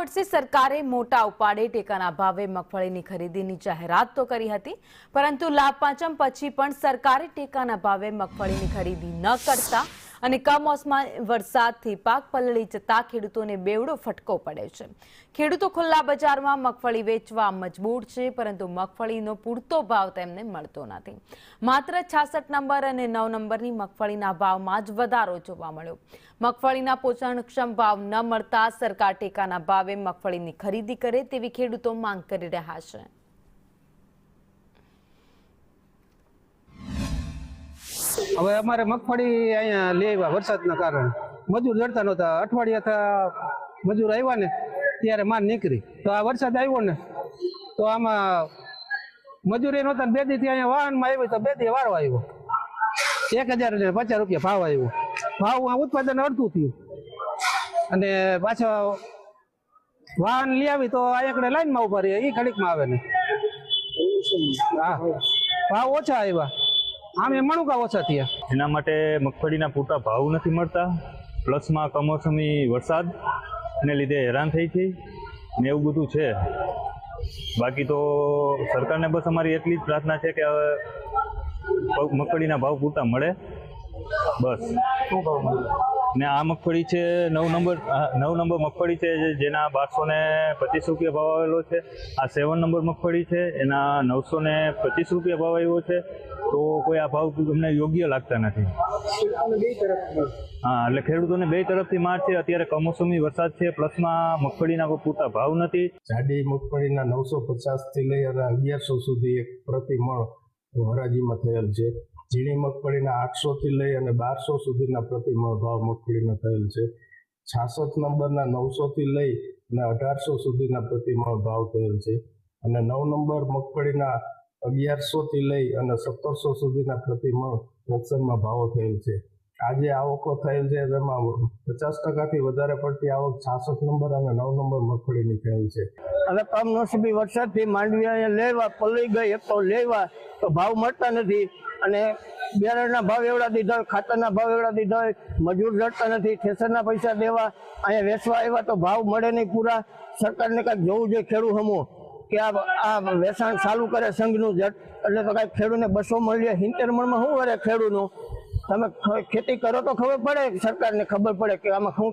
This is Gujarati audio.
વર્ષે સરકારે મોટા ઉપાડે ટેકાના ભાવે મગફળીની ખરીદીની જાહેરાત તો કરી હતી, પરંતુ લાભ પાંચમ પછી પણ સરકારે ટેકાના ભાવે મગફળીની ખરીદી ન કરતા અને કમોસમી વરસાદથી પાક પલળી જતા ખેડૂતોને બેવડો ફટકો પડે છે। ખેડૂતો ખુલ્લા બજારમાં મગફળી વેચવા મજબૂર છે, પરંતુ મગફળીનો પૂરતો ભાવ તેમને મળતો નથી। માત્ર 66 નંબર અને 9 નંબરની મગફળીના ભાવમાં જ વધારો જોવા મળ્યો। મગફળીના પોષણક્ષમ ભાવ ન મળતા સરકાર ટેકાના ભાવે મગફળીની ખરીદી કરે તેવી ખેડૂતો માંગ કરી રહ્યા છે। હવે અમારે મગફળી અહીંયા લેવા વરસાદના કારણે મજૂર જડતા નહોતા। અઠવાડિયા મજૂર આવ્યા ને ત્યારે માલ નીકળી, તો આ વરસાદ આવ્યો ને તો આમાં મજૂરી નહોતા। 2 દીથી અહીંયા વાહનમાં આવી તો 2 દી વારો આવ્યો, 1050 રૂપિયા ભાવ આવ્યો। ભાવ ઉત્પાદન અડધું થયું અને પાછો વાહન લઈ આવી તો અહીંયા લાઈનમાં ઉભા રહે, એ ઘડીકમાં આવે ને। હા, ભાવ ઓછા આવ્યા, આમે મણુકા ઓછા થયા। એના માટે મગફળીના પૂરતા ભાવ નથી મળતા, પ્લસમાં કમોસમી વરસાદને લીધે હેરાન થઈ છે ને એવું બધું છે। બાકી તો સરકારને બસ અમારી એટલી જ પ્રાર્થના છે કે મગફળીના ભાવ પૂરતા મળે બસ। ને આ મગફળી છે 9 નંબર મગફળી છે, જેના 1225 રૂપિયા ભાવ આવેલો છે। આ 7 નંબર મગફળી છે, એના 925 રૂપિયા ભાવ આવ્યો છે। તો કોઈ આ ભાવ અમને યોગ્ય લાગતા નથી। હા, એટલે ખેડૂતોને બે તરફથી માર છે। અત્યારે કમોસમી વરસાદ છે, પ્લસમાં મગફળીના કોઈ પૂરતા ભાવ નથી। જાડી મગફળીના 950 થી લઈ અને 1100 સુધી એક પ્રતિ મણ હરાજીમાં થયેલ છે। ઝીણી મગફળીના 800 થી લઈ અને 1200 સુધીના પ્રતિ મણ ભાવ મગફળીના થયેલ છે। 66 નંબરના 900 થી લઈ અને 1800 સુધીના પ્રતિ મણ ભાવ થયેલ છે અને 9 નંબર મગફળીના 1100 થી લઈ અને 1700 સુધીના પ્રતિ મણ ઓપ્શનમાં ભાવો થયેલ છે। આજે આવકો થયેલ છે તેમાં 50% થી વધારે પડતી આવક 66 નંબર અને 9 નંબર મગફળીની થયેલ છે। અને કમનસીબી વરસાદથી માંડવી અહીંયા લેવા પલળી ગઈ, એક તો લેવા તો ભાવ મળતા નથી અને બિયારણના ભાવ એવડા દીધા હોય, ખાતરના ભાવ એવડા દીધા હોય, મજૂર જડતા નથી, ઠેસરના પૈસા દેવા અહીંયા વેચવા આવ્યા તો ભાવ મળે નહીં પૂરા। સરકારને કાંઈક જોવું જોઈએ ખેડૂત હમો કે આ વેચાણ ચાલુ કરે સંઘનું જટ, એટલે તો કાંઈક ખેડૂતને 200 મળીએ 70 મણમાં શું કરે ખેડૂતનું? તમે ખેતી કરો તો ખબર પડે, સરકારને ખબર પડે કે આમાં શું